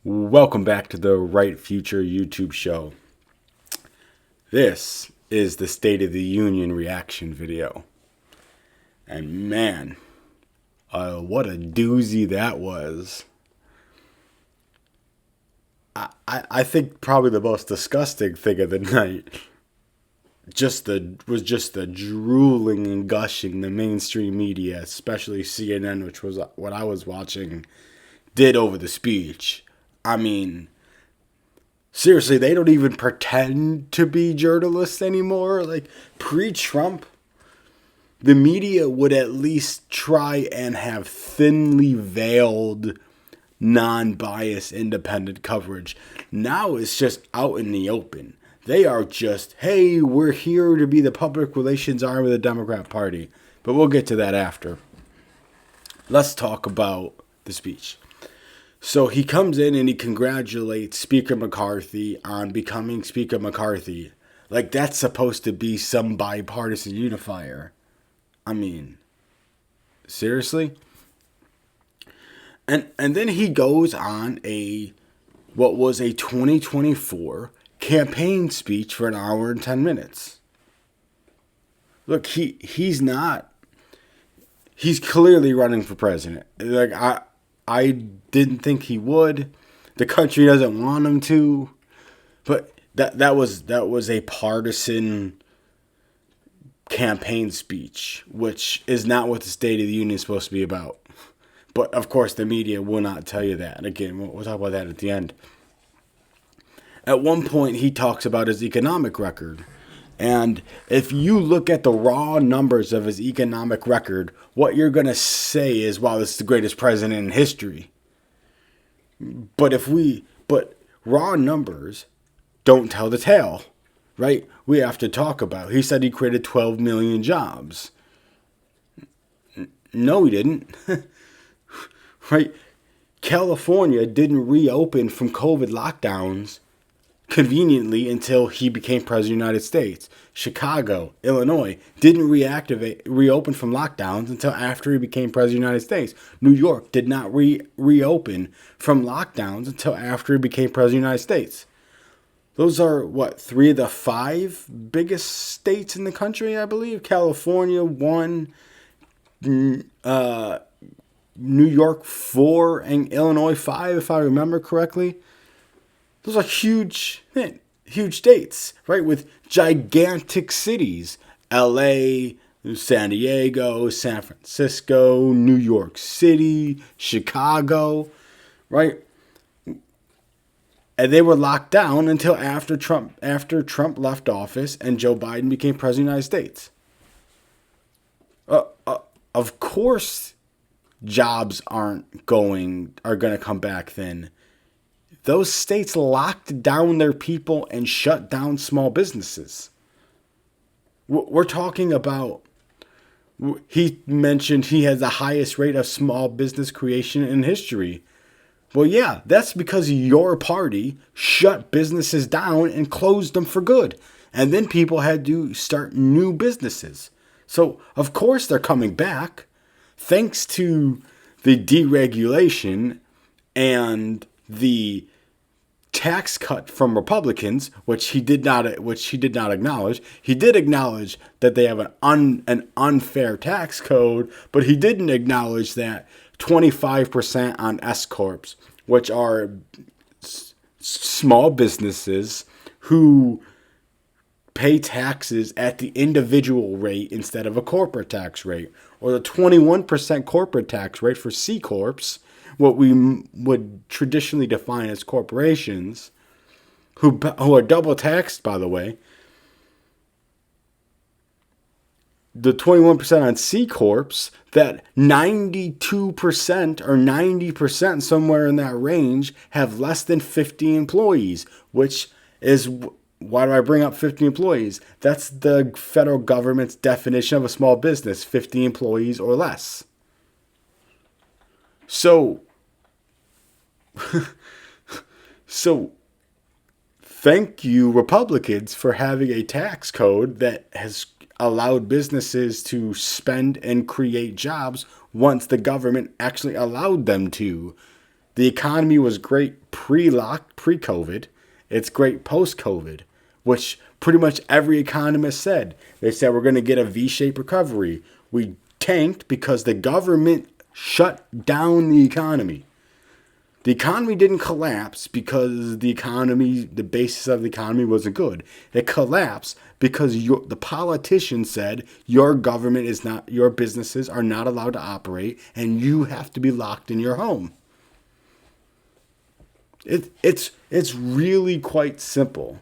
Welcome back to the Right Future YouTube show. This is the State of the Union reaction video. And man, what a doozy that was. I think probably the most disgusting thing of the night was just the drooling and gushing the mainstream media, especially CNN, which was what I was watching, did over the speech. I mean, seriously, they don't even pretend to be journalists anymore. Like, pre-Trump, the media would at least try and have thinly veiled, non-biased, independent coverage. Now it's just out in the open. They are just, hey, we're here to be the public relations arm of the Democrat Party. But we'll get to that after. Let's talk about the speech. So he comes in and he congratulates Speaker McCarthy on becoming Speaker McCarthy. Like that's supposed to be some bipartisan unifier. I mean, seriously? And then he goes on what was a 2024 campaign speech for an hour and 10 minutes. Look, he's clearly running for president. Like I didn't think he would. The country doesn't want him to. But that was a partisan campaign speech, which is not what the State of the Union is supposed to be about. But of course, the media will not tell you that. And again, we'll talk about that at the end. At one point, he talks about his economic record. And if you look at the raw numbers of his economic record, what you're going to say is, wow, this is the greatest president in history. But raw numbers don't tell the tale, right? We have to talk about. He said he created 12 million jobs. No, he didn't. Right? California didn't reopen from COVID lockdowns conveniently until he became president of the United States. Chicago, Illinois didn't reopen from lockdowns until after he became president of the United States. New York did not reopen from lockdowns until after he became president of the United States. Those are, three of the five biggest states in the country, I believe. California, 1, New York, 4, and Illinois, 5, if I remember correctly. Those are huge states, right? With gigantic cities. LA, San Diego, San Francisco, New York City, Chicago, right? And they were locked down until after Trump left office and Joe Biden became president of the United States. Of course, jobs are going to come back then. Those states locked down their people and shut down small businesses. We're talking about, he mentioned he has the highest rate of small business creation in history. Well, yeah, that's because your party shut businesses down and closed them for good. And then people had to start new businesses. So, of course, they're coming back thanks to the deregulation and the tax cut from Republicans, which he did not acknowledge. He did acknowledge that they have an unfair tax code, but he didn't acknowledge that 25% on S corps, which are small businesses who pay taxes at the individual rate instead of a corporate tax rate, or the 21% corporate tax rate for C corps, what we would traditionally define as corporations, who are double taxed, by the way. The 21% on C corps, that 92% or 90%, somewhere in that range, have less than 50 employees, which is, why do I bring up 50 employees? That's the federal government's definition of a small business, 50 employees or less. So thank you, Republicans, for having a tax code that has allowed businesses to spend and create jobs once the government actually allowed them to. The economy was great pre-COVID. It's great post-COVID, which pretty much every economist said. They said we're going to get a V-shaped recovery. We tanked because the government shut down the economy. The economy didn't collapse because the basis of the economy wasn't good. It collapsed because the politicians said your government is not, your businesses are not allowed to operate, and you have to be locked in your home. It's really quite simple.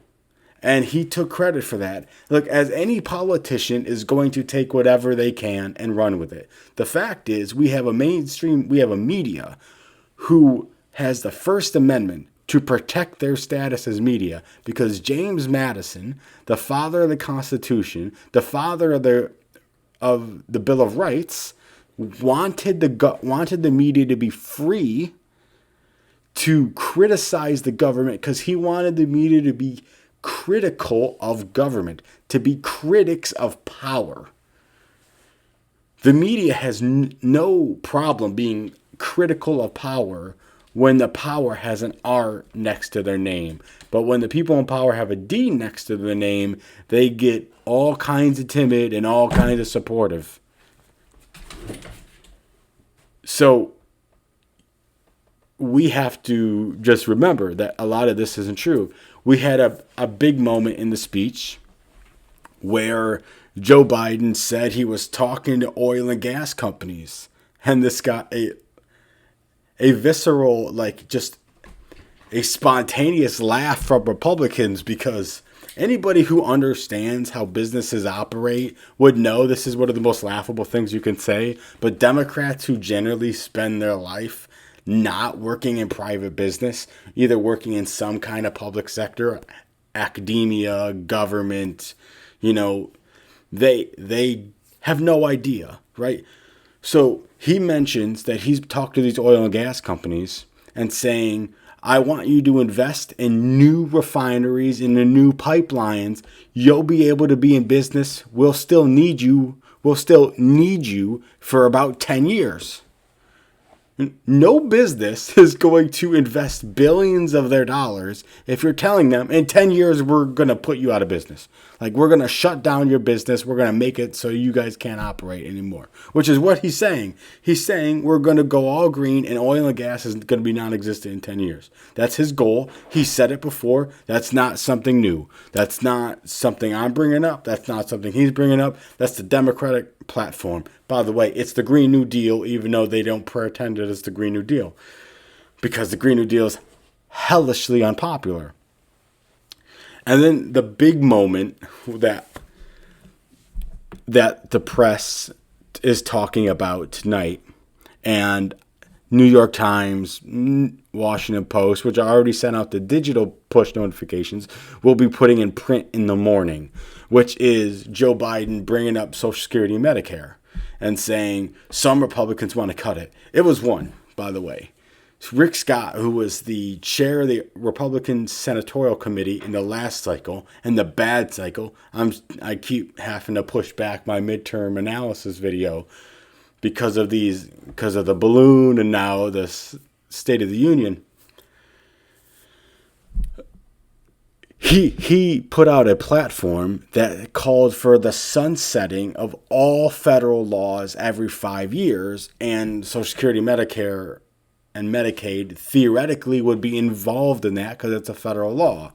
And he took credit for that. Look, as any politician is going to take whatever they can and run with it. The fact is, we have a media who has the First Amendment to protect their status as media, because James Madison, the father of the Constitution, the father of the Bill of Rights, wanted the media to be free to criticize the government, because he wanted the media to be critical of government, to be critics of power. The media has no problem being critical of power when the power has an R next to their name. But when the people in power have a D next to their name, they get all kinds of timid and all kinds of supportive. So we have to just remember that a lot of this isn't true. We had a big moment in the speech where Joe Biden said he was talking to oil and gas companies. And this got a visceral, like just a spontaneous laugh from Republicans, because anybody who understands how businesses operate would know this is one of the most laughable things you can say. But Democrats who generally spend their life not working in private business, either working in some kind of public sector, academia, government, they have no idea, right? So he mentions that he's talked to these oil and gas companies and saying, I want you to invest in new refineries, in the new pipelines. You'll be able to be in business. We'll still need you. We'll still need you for about 10 years. No business is going to invest billions of their dollars if you're telling them in 10 years we're going to put you out of business. Like, we're going to shut down your business. We're going to make it so you guys can't operate anymore, which is what he's saying. He's saying we're going to go all green and oil and gas is going to be non-existent in 10 years. That's his goal. He said it before. That's not something new. That's not something I'm bringing up. That's not something he's bringing up. That's the Democratic platform. By the way, it's the Green New Deal, even though they don't pretend it is the Green New Deal, because the Green New Deal is hellishly unpopular. And then the big moment that the press is talking about tonight, and New York Times, Washington Post, which I already sent out the digital push notifications, will be putting in print in the morning, which is Joe Biden bringing up Social Security and Medicare and saying some Republicans want to cut it. It was one, by the way. Rick Scott, who was the chair of the Republican Senatorial Committee in the last cycle and the bad cycle. I keep having to push back my midterm analysis video because of the balloon and now the State of the Union. He put out a platform that called for the sunsetting of all federal laws every 5 years, and Social Security, Medicare, and Medicaid theoretically would be involved in that because it's a federal law.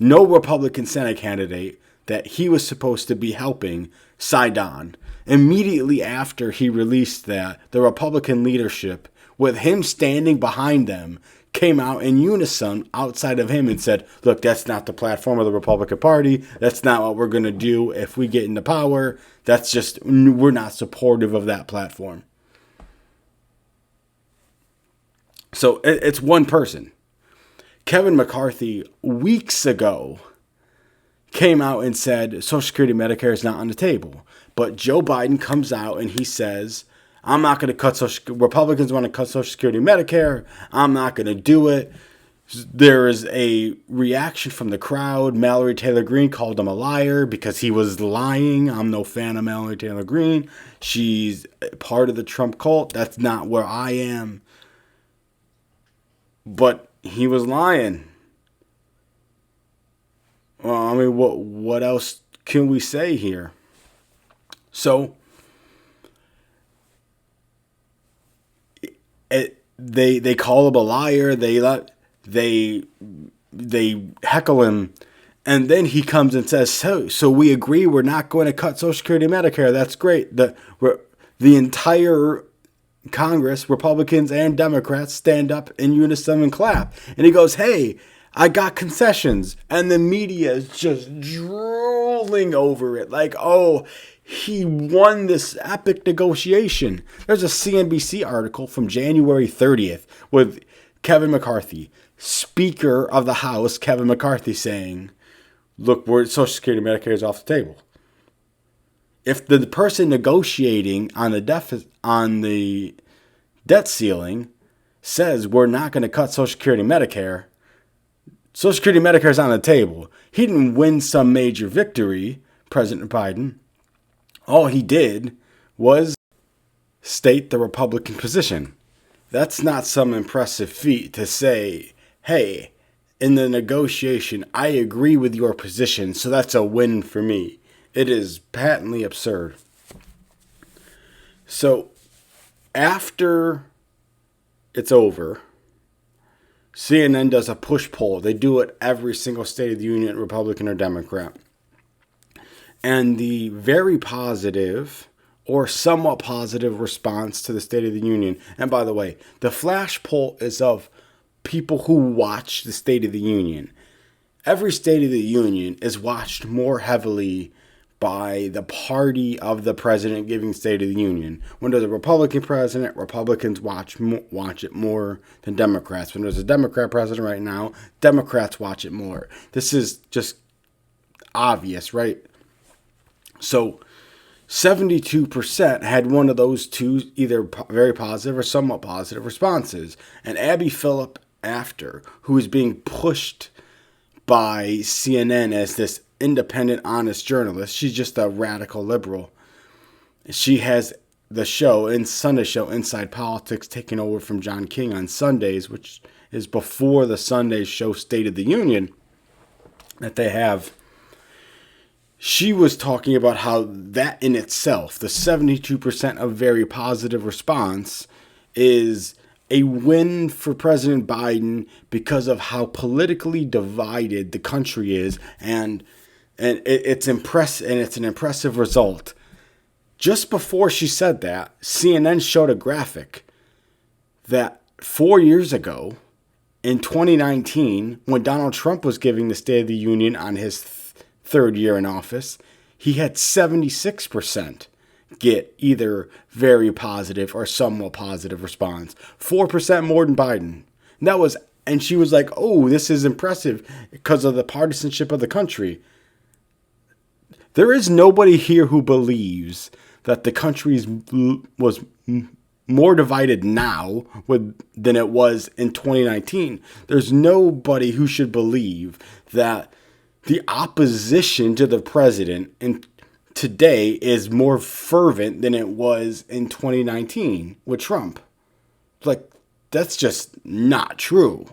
No Republican Senate candidate that he was supposed to be helping signed on. Immediately after he released that, the Republican leadership, with him standing behind them, came out in unison outside of him and said, look, that's not the platform of the Republican Party. That's not what we're going to do if we get into power. We're not supportive of that platform. So it's one person. Kevin McCarthy, weeks ago, came out and said Social Security Medicare is not on the table. But Joe Biden comes out and he says, I'm not going to cut Republicans want to cut Social Security Medicare. I'm not going to do it. There is a reaction from the crowd. Mallory Taylor Greene called him a liar because he was lying. I'm no fan of Mallory Taylor Greene. She's part of the Trump cult. That's not where I am. But he was lying. Well, I mean, what else can we say here? So, they call him a liar. They heckle him, and then he comes and says, "So we agree. We're not going to cut Social Security, Medicare. That's great." The entire Congress, Republicans and Democrats, stand up in unison and clap. And he goes, "Hey, I got concessions." And the media is just drooling over it. Like, oh, he won this epic negotiation. There's a CNBC article from January 30th with Kevin McCarthy, Speaker of the House, Kevin McCarthy, saying, "Look, Social Security Medicare is off the table." If the person negotiating on the debt ceiling says we're not going to cut Social Security Medicare, Social Security Medicare is on the table. He didn't win some major victory, President Biden. All he did was state the Republican position. That's not some impressive feat to say, "Hey, in the negotiation, I agree with your position, so that's a win for me." It is patently absurd. So, after it's over, CNN does a push poll. They do it every single State of the Union, Republican or Democrat. And the very positive or somewhat positive response to the State of the Union, and by the way, the flash poll is of people who watch the State of the Union. Every State of the Union is watched more heavily by the party of the president giving State of the Union. When there's a Republican president, Republicans watch it more than Democrats. When there's a Democrat president right now, Democrats watch it more. This is just obvious, right? So 72% had one of those two, either very positive or somewhat positive responses. And Abby Phillip, who is being pushed by CNN as this independent, honest journalist. She's just a radical liberal. She has the Sunday show, Inside Politics, taken over from John King on Sundays, which is before the Sunday show, State of the Union, that they have. She was talking about how that in itself, the 72% of very positive response, is a win for President Biden because of how politically divided the country is, and it's an impressive result. Just before she said that, CNN showed a graphic that 4 years ago, in 2019, when Donald Trump was giving the State of the Union on his third year in office, he had 76% get either very positive or somewhat positive response. 4% more than Biden. And she was like, "Oh, this is impressive because of the partisanship of the country." There is nobody here who believes that the country was more divided now than it was in 2019. There's nobody who should believe that the opposition to the president today is more fervent than it was in 2019 with Trump. Like, that's just not true.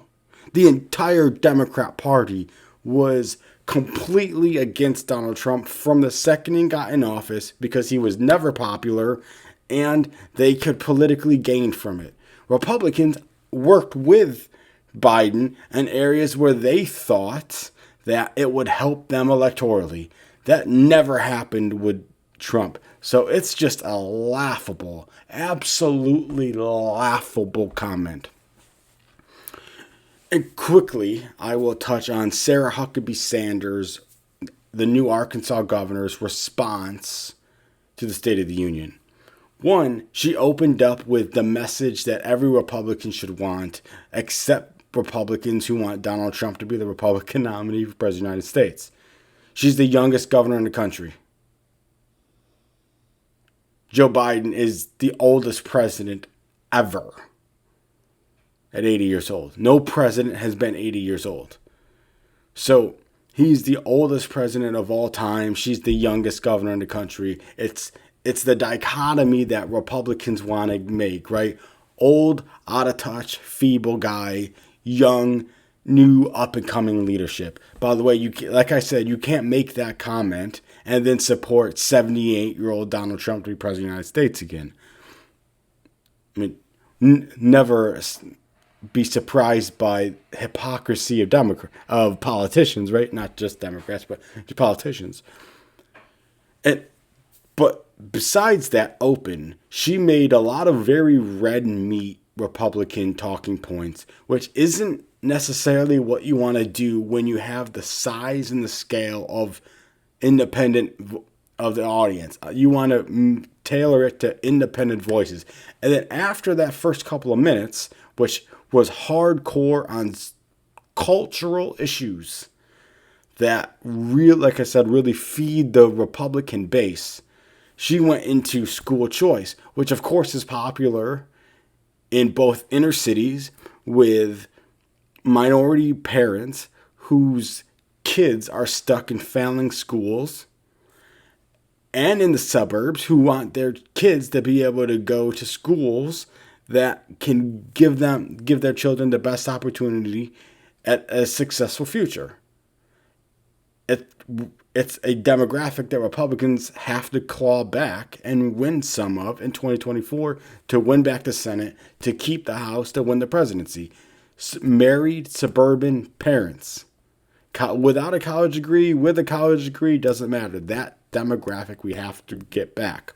The entire Democrat Party was completely against Donald Trump from the second he got in office because he was never popular and they could politically gain from it. Republicans worked with Biden in areas where they thought that it would help them electorally. That never happened with Trump. So it's just a laughable, absolutely laughable comment. And quickly, I will touch on Sarah Huckabee Sanders, the new Arkansas governor's response to the State of the Union. One, she opened up with the message that every Republican should want, except Republicans who want Donald Trump to be the Republican nominee for President of the United States. She's the youngest governor in the country. Joe Biden is the oldest president ever at 80 years old. No president has been 80 years old. So he's the oldest president of all time. She's the youngest governor in the country. It's the dichotomy that Republicans want to make, right? Old, out of touch, feeble guy. young, new, up-and-coming leadership. By the way, like I said, you can't make that comment and then support 78-year-old Donald Trump to be president of the United States again. I mean, never be surprised by hypocrisy of politicians, right? Not just Democrats, but politicians. But besides that she made a lot of very red meat Republican talking points, which isn't necessarily what you want to do when you have the size and the scale of independent of the audience. You want to tailor it to independent voices. And then after that first couple of minutes, which was hardcore on cultural issues that like I said, really feed the Republican base, she went into school choice, which of course is popular in both inner cities with minority parents whose kids are stuck in failing schools, and in the suburbs who want their kids to be able to go to schools that can give their children the best opportunity at a successful future. It's a demographic that Republicans have to claw back and win some of in 2024 to win back the Senate, to keep the House, to win the presidency. Married suburban parents. Without a college degree, with a college degree, doesn't matter. That demographic we have to get back.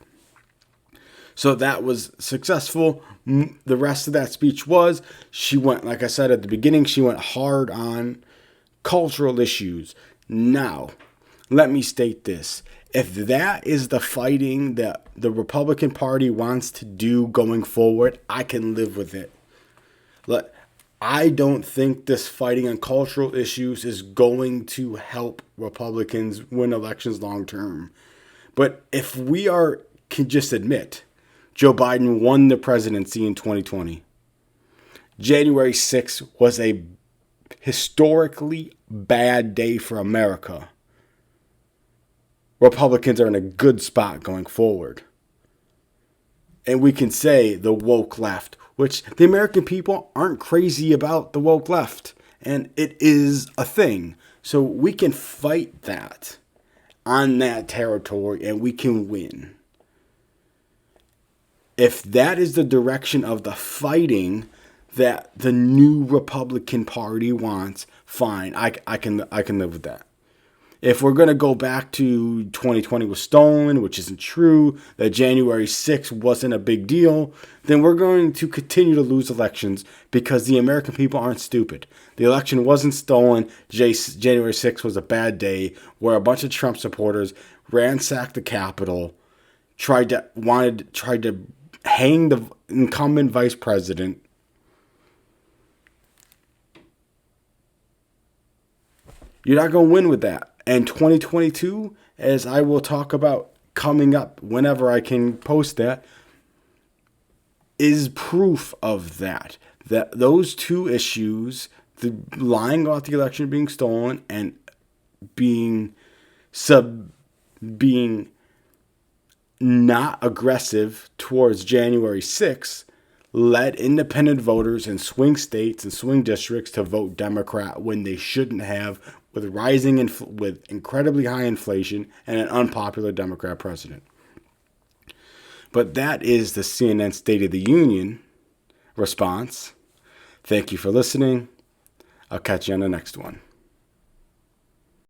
So that was successful. The rest of that speech she went, like I said at the beginning, she went hard on cultural issues. Now, let me state this. If that is the fighting that the Republican Party wants to do going forward, I can live with it. I don't think this fighting on cultural issues is going to help Republicans win elections long term. But if we can just admit Joe Biden won the presidency in 2020, January 6th was a historically bad day for America. Republicans are in a good spot going forward. And we can say the woke left, which the American people aren't crazy about the woke left. And it is a thing. So we can fight that on that territory and we can win. If that is the direction of the fighting that the new Republican Party wants, fine. I can live with that. If we're going to go back to 2020 was stolen, which isn't true, that January 6th wasn't a big deal, then we're going to continue to lose elections because the American people aren't stupid. The election wasn't stolen. January 6th was a bad day where a bunch of Trump supporters ransacked the Capitol, tried to hang the incumbent vice president. You're not going to win with that. And 2022, as I will talk about coming up whenever I can post that, is proof of that. That those two issues, the lying about the election being stolen and being not aggressive towards January 6th, led independent voters in swing states and swing districts to vote Democrat when they shouldn't have, with incredibly high inflation and an unpopular Democrat president. But that is the CNN State of the Union response. Thank you for listening. I'll catch you on the next one.